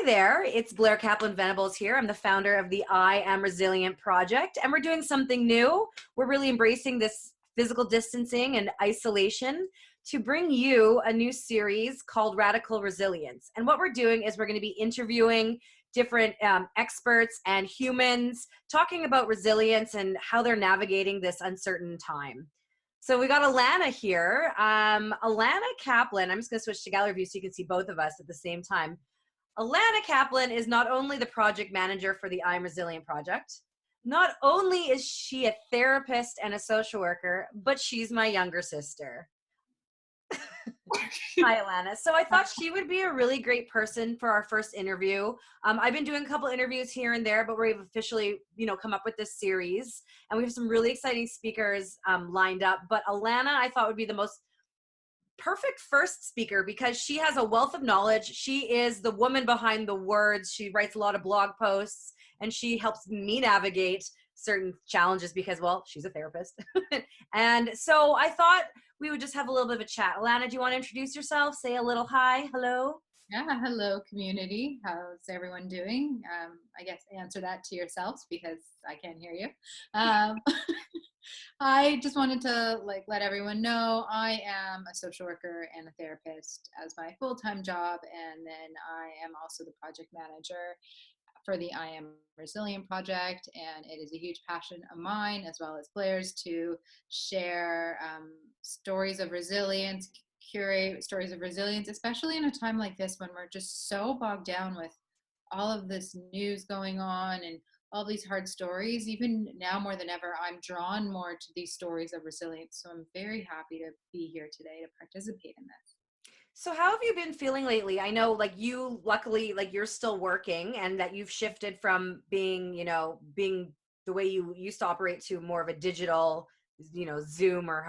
there, it's Blair Kaplan Venables here. I'm the founder of the I Am Resilient project, and we're doing something new. We're really embracing this physical distancing and isolation to bring you a new series called Radical Resilience. And what we're doing is we're going to be interviewing different experts and humans talking about resilience and how they're navigating this uncertain time. So we got Alana here. Alana Kaplan, I'm just going to switch to gallery view so you can see both of us at the same time. Alana Kaplan is not only the project manager for the I'm Resilient project, not only is she a therapist and a social worker, but she's my younger sister. Hi, Alana. So I thought she would be a really great person for our first interview. I've been doing a couple interviews here and there, but we've officially, come up with this series, and we have some really exciting speakers lined up. But Alana, I thought would be the most perfect first speaker because she has a wealth of knowledge. She is the woman behind the words. She writes a lot of blog posts, and she helps me navigate certain challenges because, well, she's a therapist. And so I thought we would just have a little bit of a chat. Alana, do you want to introduce yourself? Say a little hi, hello. Yeah, hello community. How's everyone doing? I guess answer that to yourselves because I can't hear you. I just wanted to let everyone know I am a social worker and a therapist as my full-time job, and then I am also the project manager for the I Am Resilient project, and it is a huge passion of mine as well as Blair's to share stories of resilience, curate stories of resilience, especially in a time like this when we're just so bogged down with all of this news going on and all these hard stories. Even now more than ever, I'm drawn more to these stories of resilience. So I'm very happy to be here today to participate in this. So how have you been feeling lately? I know you luckily you're still working and that you've shifted from being, being the way you used to operate to more of a digital, Zoom or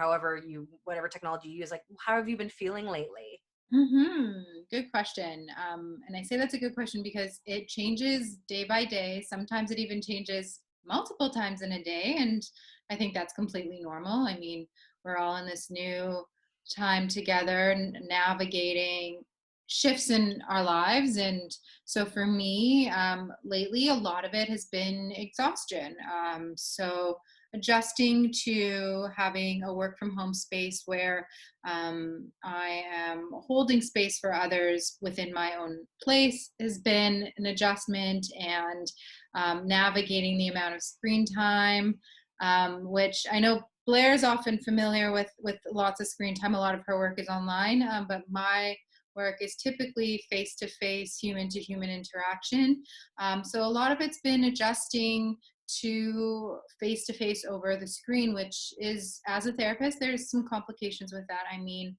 whatever technology you use. How have you been feeling lately? Good question. And I say that's a good question because it changes day by day. Sometimes it even changes multiple times in a day. And I think that's completely normal. I mean, we're all in this new time together and navigating shifts in our lives. And so for me, lately, a lot of it has been exhaustion. So adjusting to having a work from home space where I am holding space for others within my own place has been an adjustment, and navigating the amount of screen time, which I know Blair's often familiar with lots of screen time. A lot of her work is online, but my work is typically face-to-face, human-to-human interaction. So a lot of it's been adjusting to face-to-face over the screen, which is, as a therapist, there's some complications with that. I mean,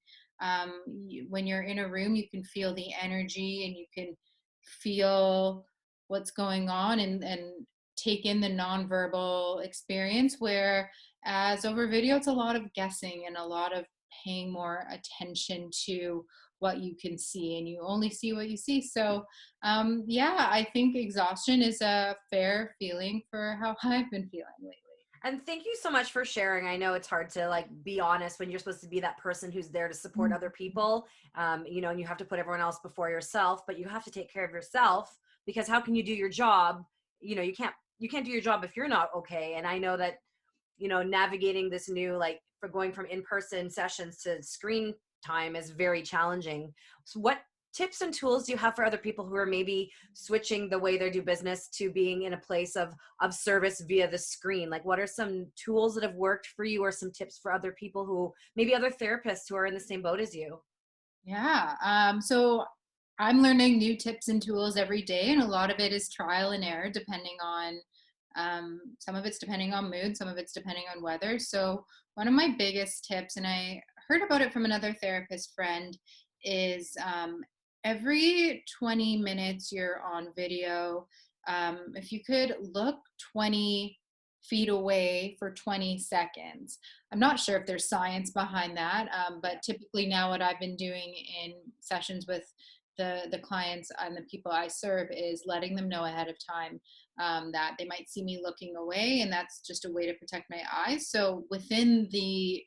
when you're in a room, you can feel the energy and you can feel what's going on and take in the nonverbal experience, whereas over video, it's a lot of guessing and a lot of paying more attention to what you can see, and you only see what you see. So yeah, I think exhaustion is a fair feeling for how I've been feeling lately. And thank you so much for sharing. I know it's hard to be honest when you're supposed to be that person who's there to support other people, and you have to put everyone else before yourself, but you have to take care of yourself, because how can you do your job? You can't do your job if you're not okay. And I know that, navigating this new, for going from in-person sessions to screen time is very challenging. So what tips and tools do you have for other people who are maybe switching the way they do business to being in a place of service via the screen? What are some tools that have worked for you, or some tips for other people who maybe other therapists who are in the same boat as you? Yeah. So I'm learning new tips and tools every day, and a lot of it is trial and error, depending on some of it's depending on mood, some of it's depending on weather. So one of my biggest tips, and I heard about it from another therapist friend, is every 20 minutes you're on video, if you could look 20 feet away for 20 seconds. I'm not sure if there's science behind that, but typically now what I've been doing in sessions with the clients and the people I serve is letting them know ahead of time that they might see me looking away, and that's just a way to protect my eyes. So within the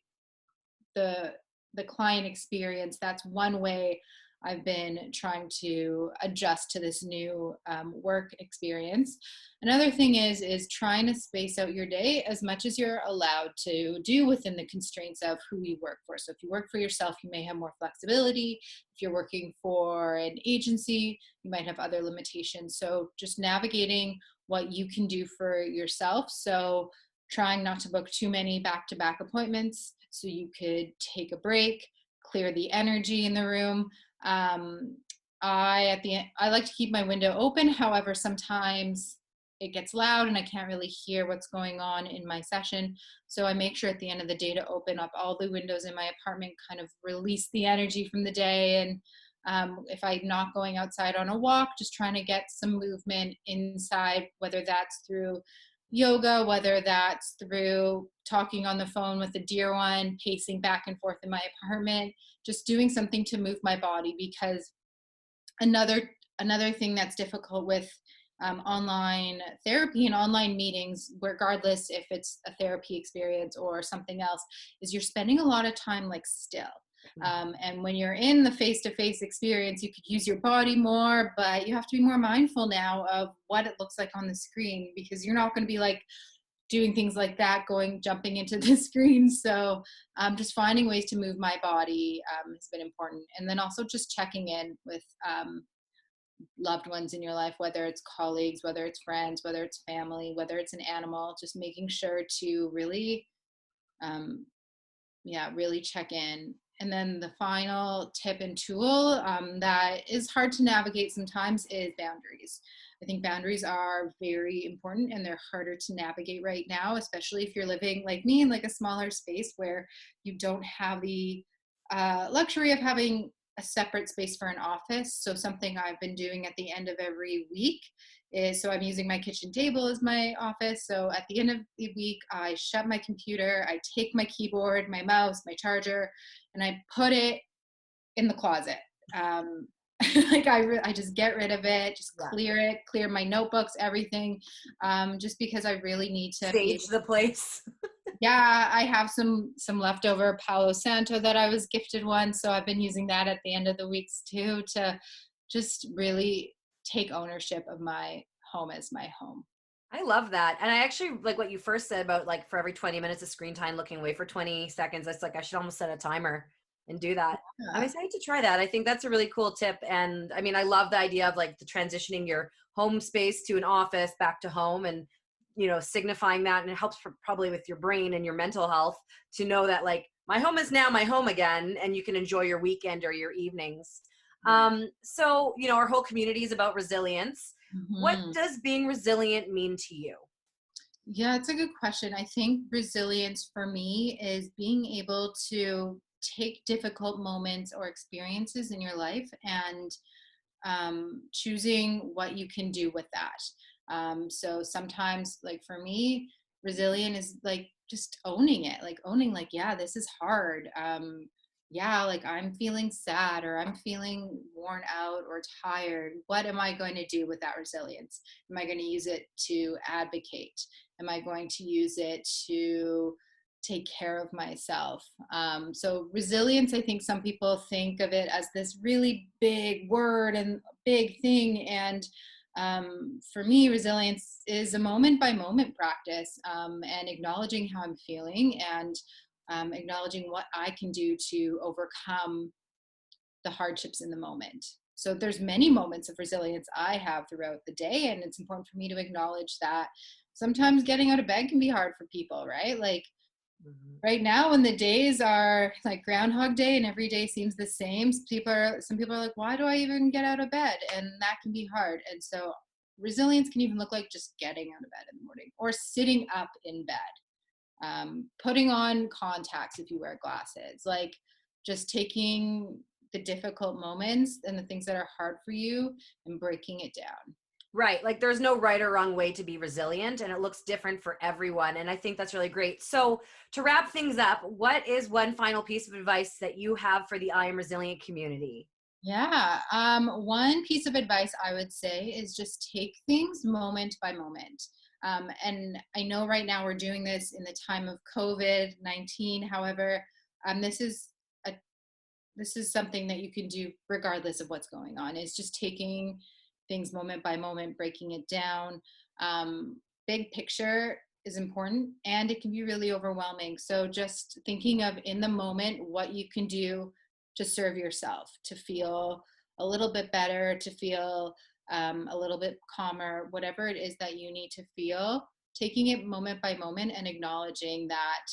client experience, that's one way I've been trying to adjust to this new work experience. Another thing is trying to space out your day as much as you're allowed to do within the constraints of who you work for. So if you work for yourself, you may have more flexibility. If you're working for an agency, you might have other limitations. So just navigating what you can do for yourself. So trying not to book too many back-to-back appointments so you could take a break, clear the energy in the room. um, I like to keep my window open. However, sometimes it gets loud and I can't really hear what's going on in my session. So I make sure at the end of the day to open up all the windows in my apartment, kind of release the energy from the day. And if I'm not going outside on a walk, just trying to get some movement inside, whether that's through yoga, whether that's through talking on the phone with a dear one, pacing back and forth in my apartment, just doing something to move my body. Because another thing that's difficult with online therapy and online meetings, regardless if it's a therapy experience or something else, is you're spending a lot of time like still. And when you're in the face-to-face experience, you could use your body more, but you have to be more mindful now of what it looks like on the screen, because you're not going to be like doing things like that, jumping into the screen. So just finding ways to move my body has been important. And then also just checking in with loved ones in your life, whether it's colleagues, whether it's friends, whether it's family, whether it's an animal, just making sure to really, really check in. And then the final tip and tool that is hard to navigate sometimes is boundaries. I think boundaries are very important and they're harder to navigate right now, especially if you're living like me in like a smaller space where you don't have the luxury of having a separate space for an office. So something I've been doing at the end of every week is, so I'm using my kitchen table as my office. So at the end of the week, I shut my computer, I take my keyboard, my mouse, my charger, and I put it in the closet. Like I just get rid of it, just clear my notebooks, everything, just because I really need to Stage the place. Yeah, I have some leftover Palo Santo that I was gifted once, so I've been using that at the end of the weeks too, to just really take ownership of my home as my home. I love that. And I actually like what you first said about like for every 20 minutes of screen time, looking away for 20 seconds. It's like I should almost set a timer and do that. I'm Yeah. excited to try that. I think that's a really cool tip. And I mean, I love the idea of like the transitioning your home space to an office back to home, and signifying that, and it helps probably with your brain and your mental health to know that like my home is now my home again, and you can enjoy your weekend or your evenings. So our whole community is about resilience. What Mhm. does being resilient mean to you? Yeah, it's a good question. I think resilience for me is being able to take difficult moments or experiences in your life and choosing what you can do with that. So sometimes, like for me, resilient is like just owning it, like owning, like, yeah, this is hard. Yeah, like I'm feeling sad or I'm feeling worn out or tired. What am I going to do with that resilience? Am I going to use it to advocate? Am I going to use it to take care of myself? So resilience, I think some people think of it as this really big word and big thing. And for me, resilience is a moment by moment practice, and acknowledging how I'm feeling, and acknowledging what I can do to overcome the hardships in the moment. So there's many moments of resilience I have throughout the day, and it's important for me to acknowledge that sometimes getting out of bed can be hard for people, right? Like Mhm. right now when the days are like Groundhog Day and every day seems the same, some people are like, why do I even get out of bed? And that can be hard. And so resilience can even look like just getting out of bed in the morning or sitting up in bed, putting on contacts if you wear glasses, like just taking the difficult moments and the things that are hard for you and breaking it down. Right. Like there's no right or wrong way to be resilient, and it looks different for everyone. And I think that's really great. So to wrap things up, what is one final piece of advice that you have for the I Am Resilient community? Yeah. One piece of advice I would say is just take things moment by moment. And I know right now we're doing this in the time of COVID-19. However, this is this is something that you can do regardless of what's going on, is just taking things moment by moment, breaking it down. Big picture is important, and it can be really overwhelming. So just thinking of in the moment what you can do to serve yourself, to feel a little bit better, to feel a little bit calmer, whatever it is that you need to feel, taking it moment by moment and acknowledging that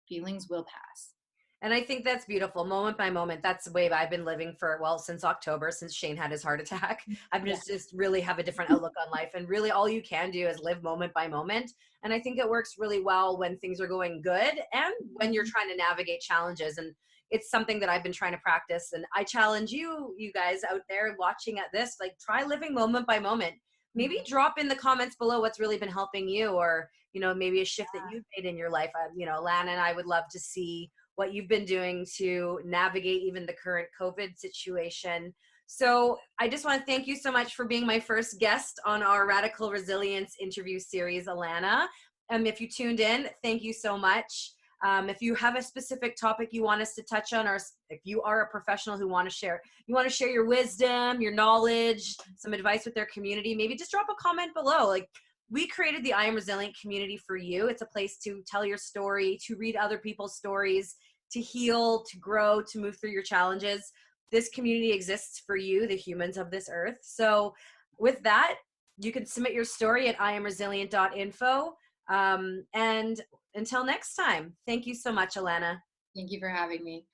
feelings will pass. And I think that's beautiful, moment by moment. That's the way I've been living for, well, since October, since Shane had his heart attack. I've Yeah. just really have a different outlook on life. And really all you can do is live moment by moment. And I think it works really well when things are going good and when you're trying to navigate challenges. And it's something that I've been trying to practice. And I challenge you guys out there watching at this, like try living moment by moment. Maybe drop in the comments below what's really been helping you, or, maybe a shift that you've made in your life. Lana and I would love to see what you've been doing to navigate even the current COVID situation. So I just want to thank you so much for being my first guest on our Radical Resilience interview series, Alana. If you tuned in, thank you so much. If you have a specific topic you want us to touch on, or if you are a professional who you want to share your wisdom, your knowledge, some advice with their community, maybe just drop a comment below. Like, we created the I Am Resilient community for you. It's a place to tell your story, to read other people's stories, to heal, to grow, to move through your challenges. This community exists for you, the humans of this earth. So with that, you can submit your story at iamresilient.info. And until next time, thank you so much, Alana. Thank you for having me.